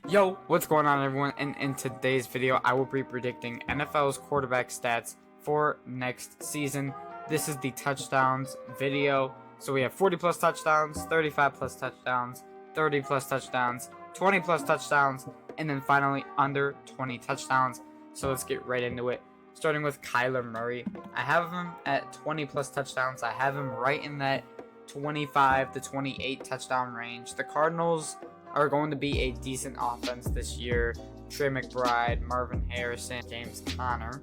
Yo, what's going on everyone? And in today's video, I will be predicting NFL's quarterback stats for next season. This is the touchdowns video. So we have 40 plus touchdowns, 35 plus touchdowns, 30 plus touchdowns, 20 plus touchdowns, and then finally under 20 touchdowns. So let's get right into it. Starting with Kyler Murray. I have him at 20 plus touchdowns. I have him right in that 25 to 28 touchdown range. The Cardinals are going to be a decent offense this year. Trey McBride, Marvin Harrison, James Conner.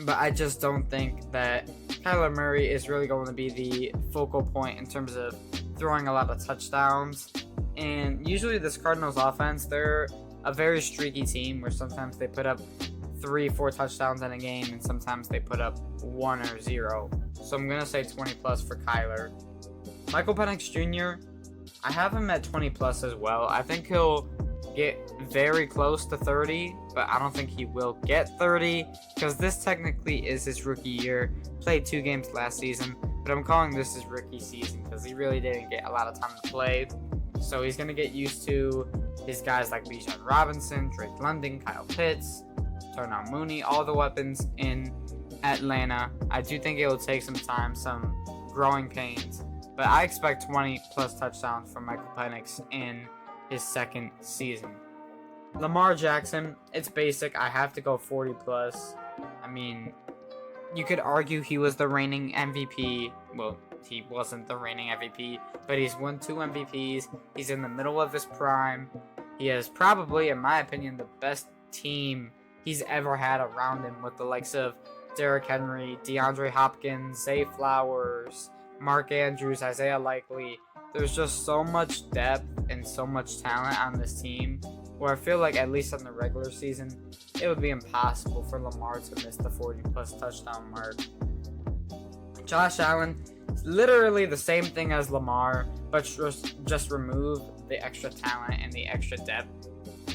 But I just don't think that Kyler Murray is really going to be the focal point in terms of throwing a lot of touchdowns. And usually this Cardinals offense, they're a very streaky team where sometimes they put up 3-4 touchdowns in a game and sometimes they put up 1 or 0. So I'm going to say 20 plus for Kyler. Michael Penix Jr., I have him at 20 plus as well. I think he'll get very close to 30, but I don't think he will get 30 because this technically is his rookie year. Played 2 games last season, but I'm calling this his rookie season because he really didn't get a lot of time to play. So he's going to get used to his guys like Bijan Robinson, Drake London, Kyle Pitts, Darnell Mooney, all the weapons in Atlanta. I do think it will take some time, some growing pains. But I expect 20 plus touchdowns from Michael Penix in his second season. Lamar Jackson, it's basic. I have to go 40 plus. I mean, you could argue he was the reigning MVP. Well, he wasn't the reigning MVP, but he's won 2 MVPs. He's in the middle of his prime. He has probably, in my opinion, the best team he's ever had around him with the likes of Derrick Henry, DeAndre Hopkins, Zay Flowers, Mark Andrews, Isaiah Likely. There's just so much depth and so much talent on this team where I feel like at least in the regular season, it would be impossible for Lamar to miss the 40 plus touchdown mark. Josh Allen, literally the same thing as Lamar, but just remove the extra talent and the extra depth.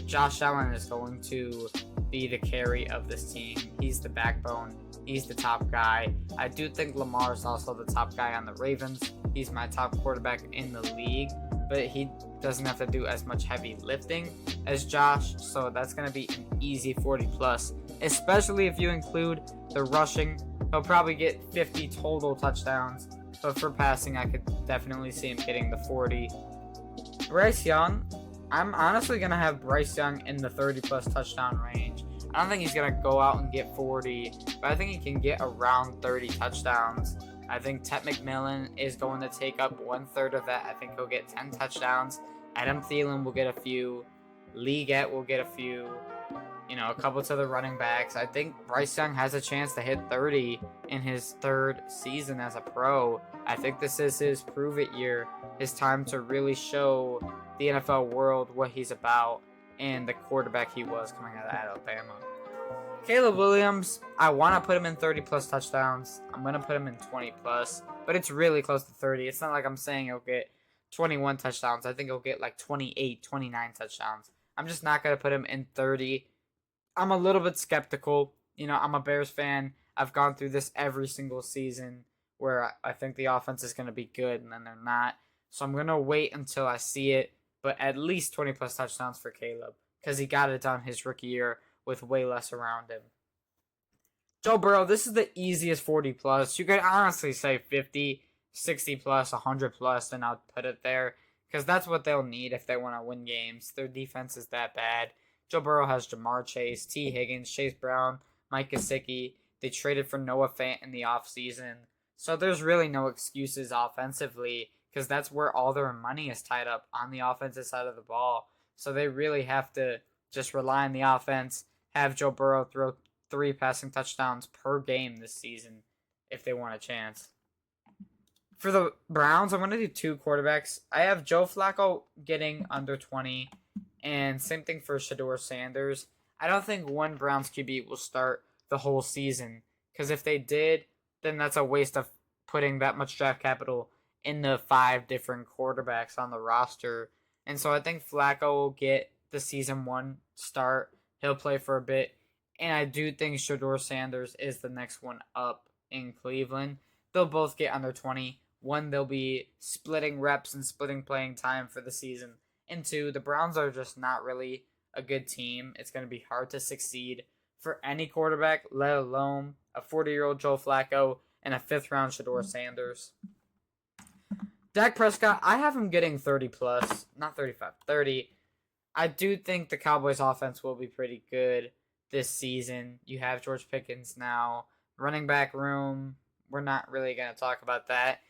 Josh Allen is going to be the carry of this team. He's the backbone. He's the top guy. I do think Lamar is also the top guy on the Ravens. He's my top quarterback in the league, but he doesn't have to do as much heavy lifting as Josh, so that's going to be an easy 40 plus, especially if you include the rushing. He'll probably get 50 total touchdowns, but for passing, I could definitely see him hitting the 40. Bryce Young, I'm honestly going to have Bryce Young in the 30 plus touchdown range. I don't think he's going to go out and get 40, but I think he can get around 30 touchdowns. I think Ted McMillan is going to take up 1/3 of that. I think he'll get 10 touchdowns. Adam Thielen will get a few. Leggett will get a few. A couple to the running backs. I think Bryce Young has a chance to hit 30 in his 3rd season as a pro. I think this is his prove-it year. His time to really show the NFL world what he's about and the quarterback he was coming out of Alabama. Caleb Williams, I want to put him in 30 plus touchdowns. I'm going to put him in 20 plus, but it's really close to 30. It's not like I'm saying he'll get 21 touchdowns. I think he'll get like 28, 29 touchdowns. I'm just not going to put him in 30. I'm a little bit skeptical. I'm a Bears fan. I've gone through this every single season where I think the offense is going to be good and then they're not. So I'm going to wait until I see it, but at least 20 plus touchdowns for Caleb because he got it done his rookie year with way less around him. Joe Burrow, this is the easiest 40 plus. You could honestly say 50, 60 plus, 100 plus, then I'll put it there because that's what they'll need if they want to win games. Their defense is that bad. Joe Burrow has Jamar Chase, T. Higgins, Chase Brown, Mike Gesicki. They traded for Noah Fant in the offseason. So there's really no excuses offensively because that's where all their money is tied up, on the offensive side of the ball. So they really have to just rely on the offense, have Joe Burrow throw 3 passing touchdowns per game this season if they want a chance. For the Browns, I'm going to do 2 quarterbacks. I have Joe Flacco getting under 20, and same thing for Shedeur Sanders. I don't think one Browns QB will start the whole season, because if they did, then that's a waste of putting that much draft capital in the 5 different quarterbacks on the roster. And so I think Flacco will get the season 1 start. He'll play for a bit. And I do think Shedeur Sanders is the next one up in Cleveland. They'll both get under 20. One, they'll be splitting reps and splitting playing time for the season. And two, the Browns are just not really a good team. It's going to be hard to succeed for any quarterback, let alone a 40-year-old Joe Flacco and a fifth-round Shedeur Sanders. Dak Prescott, I have him getting 30 plus, not 35, 30. I do think the Cowboys offense will be pretty good this season. You have George Pickens now. Running back room, we're not really going to talk about that.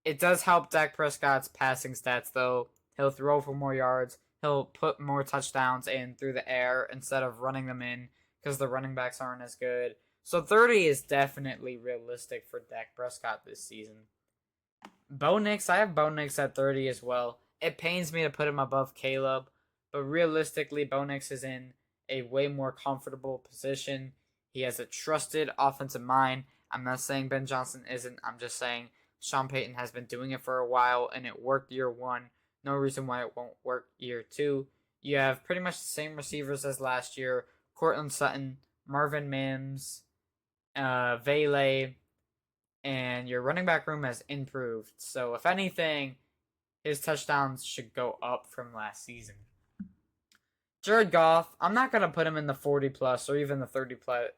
It does help Dak Prescott's passing stats, though. He'll throw for more yards. He'll put more touchdowns in through the air instead of running them in because the running backs aren't as good. So 30 is definitely realistic for Dak Prescott this season. Bo Nix, I have Bo Nix at 30 as well. It pains me to put him above Caleb, but realistically, Bo Nix is in a way more comfortable position. He has a trusted offensive mind. I'm not saying Ben Johnson isn't. I'm just saying Sean Payton has been doing it for a while, and it worked year one. No reason why it won't work year two. You have pretty much the same receivers as last year. Courtland Sutton, Marvin Mims, Vele, and your running back room has improved. So if anything, his touchdowns should go up from last season. Jared Goff, I'm not going to put him in the 40 plus or even the 35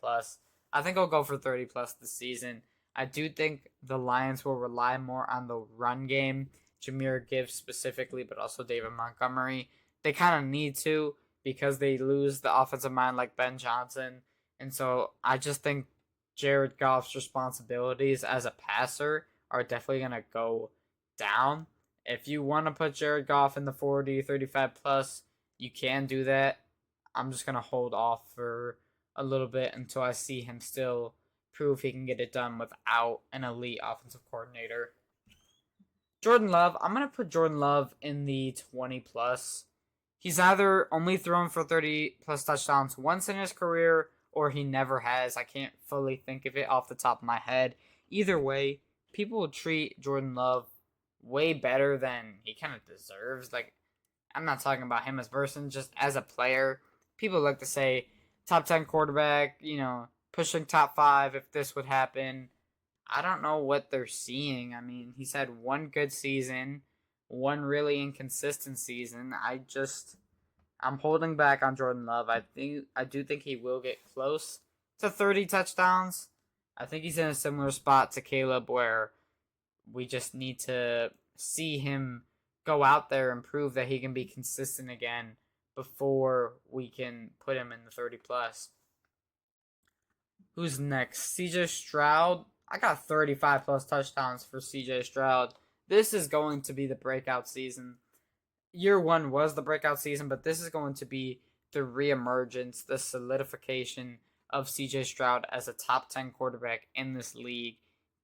plus. I think I'll go for 30 plus this season. I do think the Lions will rely more on the run game. Jahmyr Gibbs specifically, but also David Montgomery. They kind of need to because they lose the offensive mind like Ben Johnson. And so I just think Jared Goff's responsibilities as a passer are definitely going to go down. If you want to put Jared Goff in the 40, 35 plus, you can do that. I'm just going to hold off for a little bit until I see him still prove he can get it done without an elite offensive coordinator. Jordan Love, I'm going to put Jordan Love in the 20 plus. He's either only thrown for 30 plus touchdowns once in his career or he never has. I can't fully think of it off the top of my head. Either way, people will treat Jordan Love way better than he kind of deserves. Like, I'm not talking about him as a person, just as a player. People like to say top 10 quarterback, pushing top 5 if this would happen. I don't know what they're seeing. I mean, he's had one good season, one really inconsistent season. I'm holding back on Jordan Love. I do think he will get close to 30 touchdowns. I think he's in a similar spot to Caleb where we just need to see him go out there and prove that he can be consistent again before we can put him in the 30 plus. Who's next? CJ Stroud. I got 35 plus touchdowns for CJ Stroud. This is going to be the breakout season. Year one was the breakout season, but this is going to be the reemergence, the solidification of CJ Stroud as a top 10 quarterback in this league.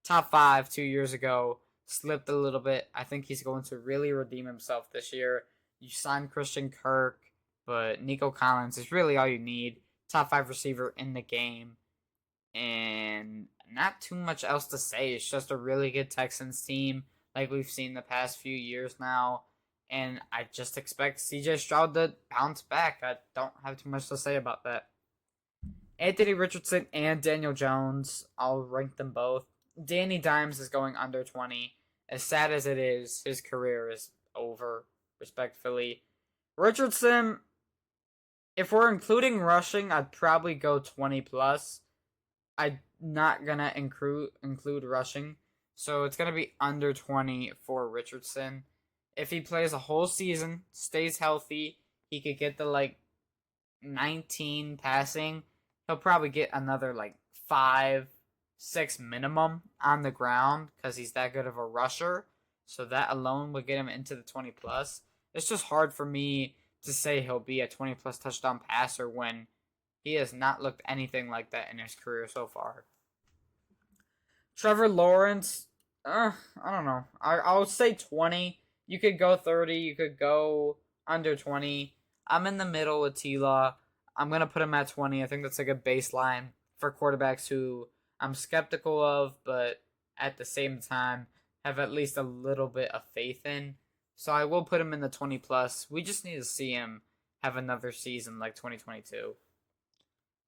Top 5 2 years ago, slipped a little bit. I think he's going to really redeem himself this year. You signed Christian Kirk, but Nico Collins is really all you need. Top 5 receiver in the game. And not too much else to say. It's just a really good Texans team like we've seen the past few years now. And I just expect CJ Stroud to bounce back. I don't have too much to say about that. Anthony Richardson and Daniel Jones, I'll rank them both. Danny Dimes is going under 20. As sad as it is, his career is over, respectfully. Richardson, if we're including rushing, I'd probably go 20 plus. I'm not going to include rushing. So it's going to be under 20 for Richardson. If he plays a whole season, stays healthy, he could get the 19 passing. He'll probably get another 5, 6 minimum on the ground because he's that good of a rusher. So that alone would get him into the 20 plus. It's just hard for me to say he'll be a 20 plus touchdown passer when he has not looked anything like that in his career so far. Trevor Lawrence, I don't know. I'll say 20. You could go 30. You could go under 20. I'm in the middle with T-Law. I'm going to put him at 20. I think that's a good baseline for quarterbacks who I'm skeptical of, but at the same time have at least a little bit of faith in. So I will put him in the 20 plus. We just need to see him have another season like 2022.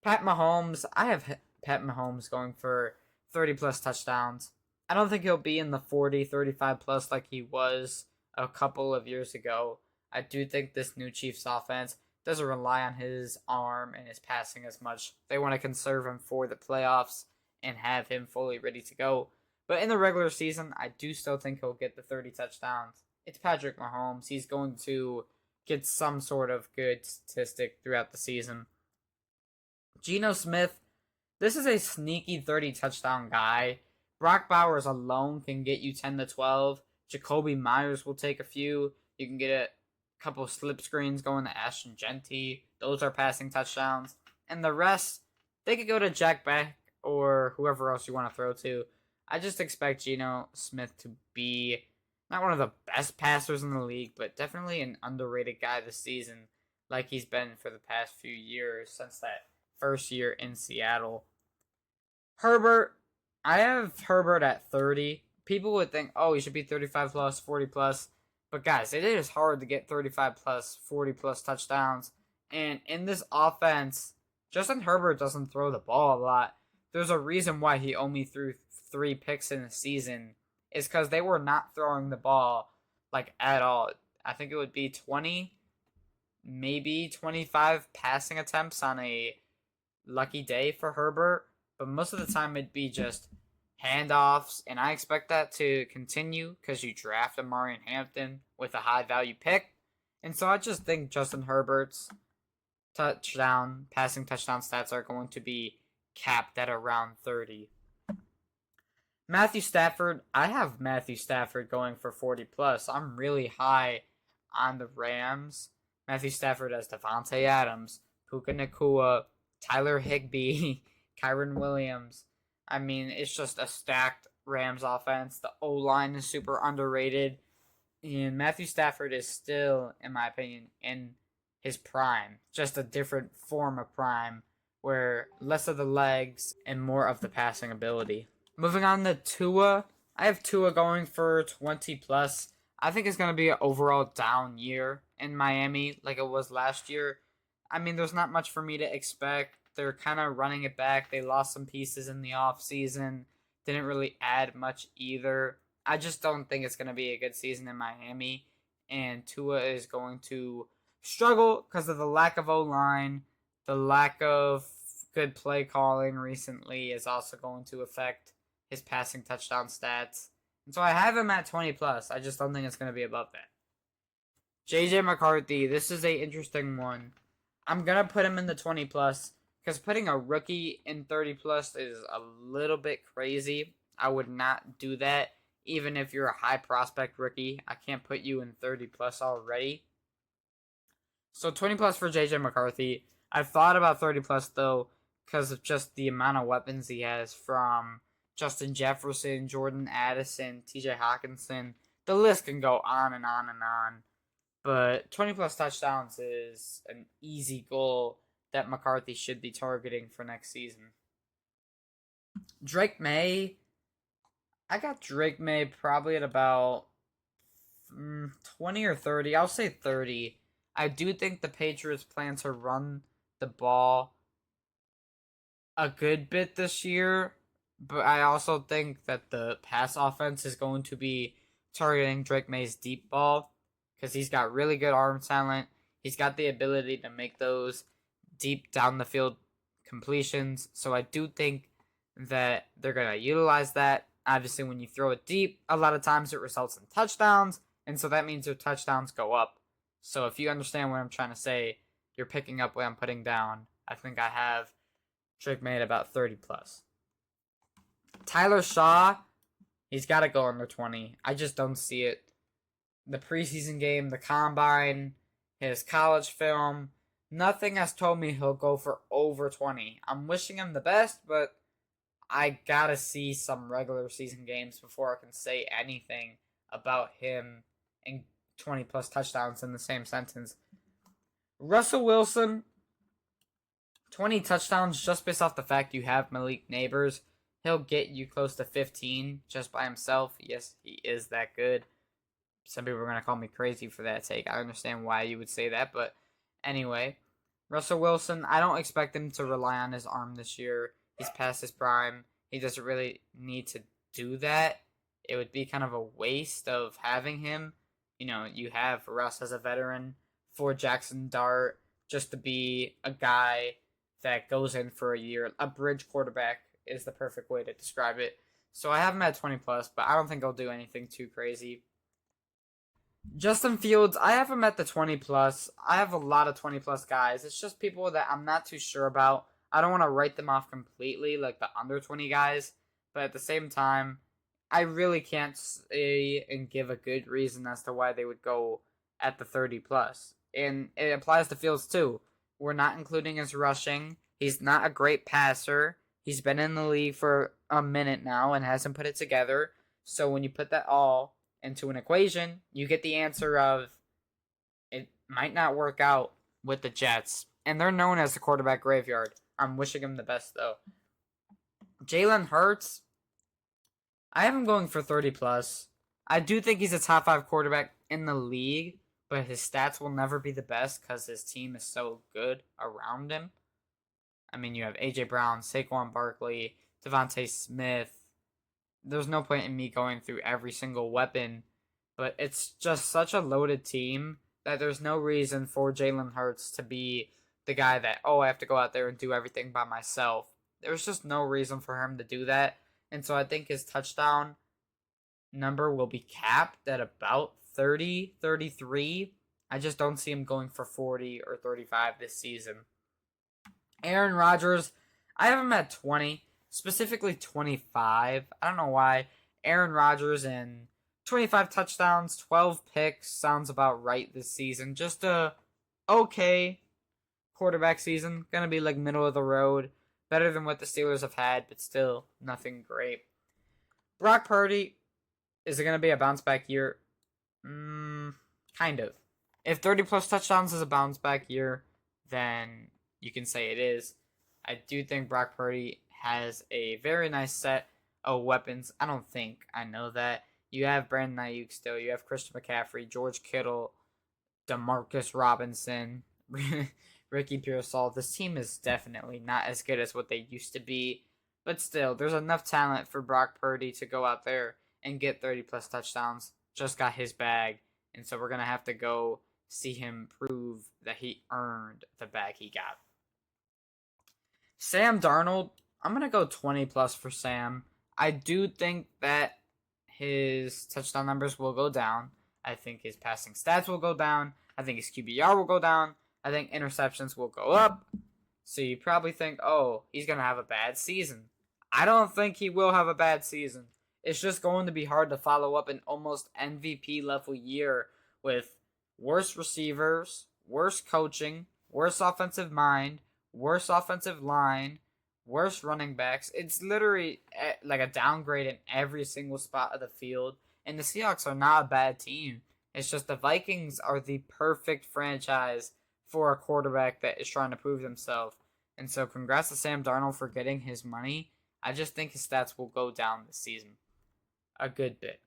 Pat Mahomes. I have Pat Mahomes going for 30 plus touchdowns. I don't think he'll be in the 40, 35 plus like he was a couple of years ago. I do think this new Chiefs offense doesn't rely on his arm and his passing as much. They want to conserve him for the playoffs and have him fully ready to go. But in the regular season, I do still think he'll get the 30 touchdowns. It's Patrick Mahomes. He's going to get some sort of good statistic throughout the season. Geno Smith, this is a sneaky 30 touchdown guy. Brock Bowers alone can get you 10 to 12. Jacoby Myers will take a few. You can get a couple slip screens going to Ashton Jeanty. Those are passing touchdowns. And the rest, they could go to Jack Beck or whoever else you want to throw to. I just expect Geno Smith to be not one of the best passers in the league, but definitely an underrated guy this season, like he's been for the past few years since that first year in Seattle. Herbert, I have Herbert at 30. People would think, oh, he should be 35 plus, 40 plus. But guys, it is hard to get 35 plus, 40 plus touchdowns. And in this offense, Justin Herbert doesn't throw the ball a lot. There's a reason why he only threw 3 picks in a season. Is because they were not throwing the ball like at all. I think it would be 20, maybe 25 passing attempts on a lucky day for Herbert. But most of the time it'd be just handoffs. And I expect that to continue because you draft Amari Hampton with a high value pick. And so I just think Justin Herbert's passing touchdown stats are going to be capped at around 30. Matthew Stafford, I have Matthew Stafford going for 40 plus. I'm really high on the Rams. Matthew Stafford has Devontae Adams, Puka Nacua, Tyler Higbee, Kyren Williams. I mean, it's just a stacked Rams offense. The O-line is super underrated. And Matthew Stafford is still, in my opinion, in his prime. Just a different form of prime where less of the legs and more of the passing ability. Moving on to Tua. I have Tua going for 20 plus. I think it's going to be an overall down year in Miami like it was last year. I mean, there's not much for me to expect. They're kind of running it back. They lost some pieces in the offseason. Didn't really add much either. I just don't think it's going to be a good season in Miami. And Tua is going to struggle because of the lack of O-line. The lack of good play calling recently is also going to affect his passing touchdown stats. And so I have him at 20 plus. I just don't think it's going to be above that. JJ McCarthy, this is a interesting one. I'm going to put him in the 20 plus because putting a rookie in 30 plus is a little bit crazy. I would not do that even if you're a high prospect rookie. I can't put you in 30 plus already. So 20 plus for JJ McCarthy. I've thought about 30 plus though because of just the amount of weapons he has from Justin Jefferson, Jordan Addison, TJ Hawkinson. The list can go on and on and on. But 20 plus touchdowns is an easy goal that McCarthy should be targeting for next season. Drake May. I got Drake May probably at about 20 or 30. I'll say 30. I do think the Patriots plan to run the ball a good bit this year. But I also think that the pass offense is going to be targeting Drake May's deep ball because he's got really good arm talent. He's got the ability to make those deep down the field completions. So I do think that they're going to utilize that. Obviously, when you throw it deep, a lot of times it results in touchdowns. And so that means your touchdowns go up. So if you understand what I'm trying to say, you're picking up what I'm putting down. I think I have Drake May at about 30 plus. Tyler Shaw, he's got to go under 20. I just don't see it. The preseason game, the combine, his college film, nothing has told me he'll go for over 20. I'm wishing him the best, but I got to see some regular season games before I can say anything about him and 20 plus touchdowns in the same sentence. Russell Wilson, 20 touchdowns just based off the fact you have Malik Neighbors. He'll get you close to 15 just by himself. Yes, he is that good. Some people are going to call me crazy for that take. I understand why you would say that, but anyway. Russell Wilson, I don't expect him to rely on his arm this year. He's past his prime. He doesn't really need to do that. It would be kind of a waste of having him. you have Russ as a veteran, for Jackson Dart just to be a guy that goes in for a year. A bridge quarterback is the perfect way to describe it. So I have him at 20 plus, but I don't think he'll do anything too crazy. Justin Fields, I have him at the 20 plus. I have a lot of 20 plus guys. It's just people that I'm not too sure about. I don't want to write them off completely, like the under 20 guys, but at the same time, I really can't say and give a good reason as to why they would go at the 30 plus. And it applies to Fields too. We're not including his rushing. He's not a great passer. He's been in the league for a minute now and hasn't put it together. So when you put that all into an equation, you get the answer of it might not work out with the Jets. And they're known as the quarterback graveyard. I'm wishing him the best, though. Jalen Hurts, I have him going for 30 plus. I do think he's a top 5 quarterback in the league, but his stats will never be the best because his team is so good around him. I mean, you have A.J. Brown, Saquon Barkley, Devontae Smith. There's no point in me going through every single weapon, but it's just such a loaded team that there's no reason for Jalen Hurts to be the guy that, I have to go out there and do everything by myself. There's just no reason for him to do that. And so I think his touchdown number will be capped at about 30, 33. I just don't see him going for 40 or 35 this season. Aaron Rodgers, I have him at 20, specifically 25. I don't know why. Aaron Rodgers and 25 touchdowns, 12 picks sounds about right this season. Just a okay quarterback season. Gonna be like middle of the road. Better than what the Steelers have had, but still nothing great. Brock Purdy, is it gonna be a bounce back year? Kind of. If 30 plus touchdowns is a bounce back year, then you can say it is. I do think Brock Purdy has a very nice set of weapons. I don't think. I know that. You have Brandon Ayuk still. You have Christian McCaffrey, George Kittle, Demarcus Robinson, Ricky Pearsall. This team is definitely not as good as what they used to be. But still, there's enough talent for Brock Purdy to go out there and get 30 plus touchdowns. Just got his bag. And so we're going to have to go see him prove that he earned the bag he got. Sam Darnold, I'm going to go 20 plus for Sam. I do think that his touchdown numbers will go down. I think his passing stats will go down. I think his QBR will go down. I think interceptions will go up. So you probably think, he's going to have a bad season. I don't think he will have a bad season. It's just going to be hard to follow up an almost MVP level year with worse receivers, worse coaching, worse offensive mind, worse offensive line, worse running backs. It's literally like a downgrade in every single spot of the field. And the Seahawks are not a bad team. It's just the Vikings are the perfect franchise for a quarterback that is trying to prove himself. And so congrats to Sam Darnold for getting his money. I just think his stats will go down this season a good bit.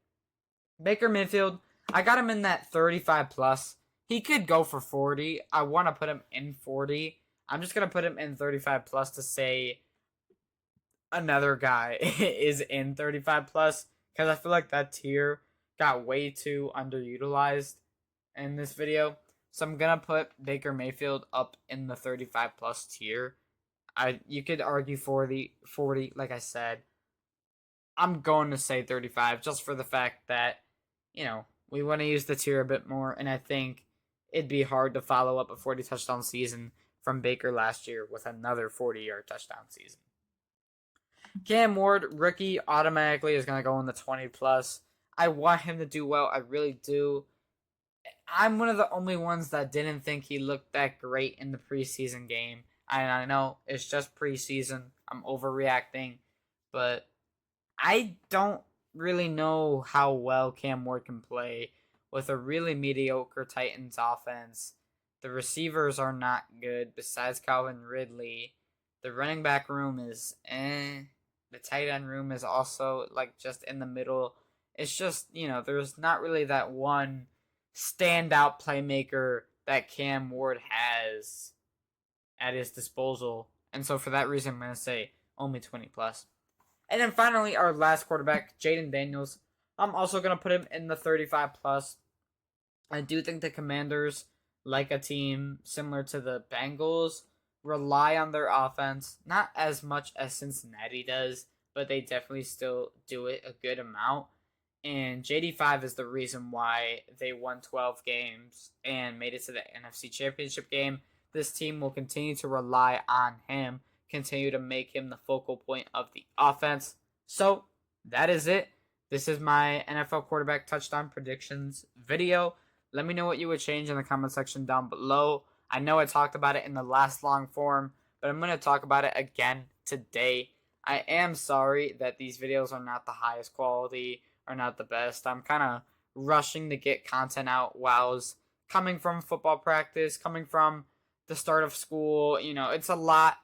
Baker Mayfield, I got him in that 35 plus. He could go for 40. I want to put him in 40. I'm just going to put him in 35 plus to say another guy is in 35 plus because I feel like that tier got way too underutilized in this video. So I'm going to put Baker Mayfield up in the 35 plus tier. You could argue 40, like I said. I'm going to say 35 just for the fact that, we want to use the tier a bit more. And I think it'd be hard to follow up a 40 touchdown season from Baker last year with another 40-yard touchdown season. Cam Ward, rookie, automatically is going to go in the 20 plus. I want him to do well. I really do. I'm one of the only ones that didn't think he looked that great in the preseason game. I know it's just preseason. I'm overreacting. But I don't really know how well Cam Ward can play with a really mediocre Titans offense. The receivers are not good besides Calvin Ridley. The running back room is The tight end room is also just in the middle. It's just, there's not really that one standout playmaker that Cam Ward has at his disposal. And so for that reason, I'm going to say only 20 plus. And then finally, our last quarterback, Jayden Daniels. I'm also going to put him in the 35 plus. I do think the Commanders, like a team similar to the Bengals, rely on their offense, not as much as Cincinnati does, but they definitely still do it a good amount. And JD5 is the reason why they won 12 games and made it to the NFC Championship game. This team will continue to rely on him, continue to make him the focal point of the offense. So, that is it. This is my NFL quarterback touchdown predictions video. Let me know what you would change in the comment section down below. I know I talked about it in the last long form, but I'm going to talk about it again today. I am sorry that these videos are not the highest quality, are not the best. I'm kind of rushing to get content out while I was coming from football practice, coming from the start of school. It's a lot,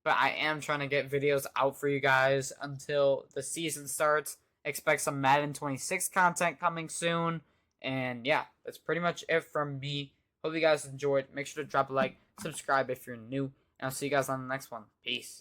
but I am trying to get videos out for you guys until the season starts. Expect some Madden 26 content coming soon. And yeah, that's pretty much it from me. Hope you guys enjoyed. Make sure to drop a like, subscribe if you're new, and I'll see you guys on the next one. Peace.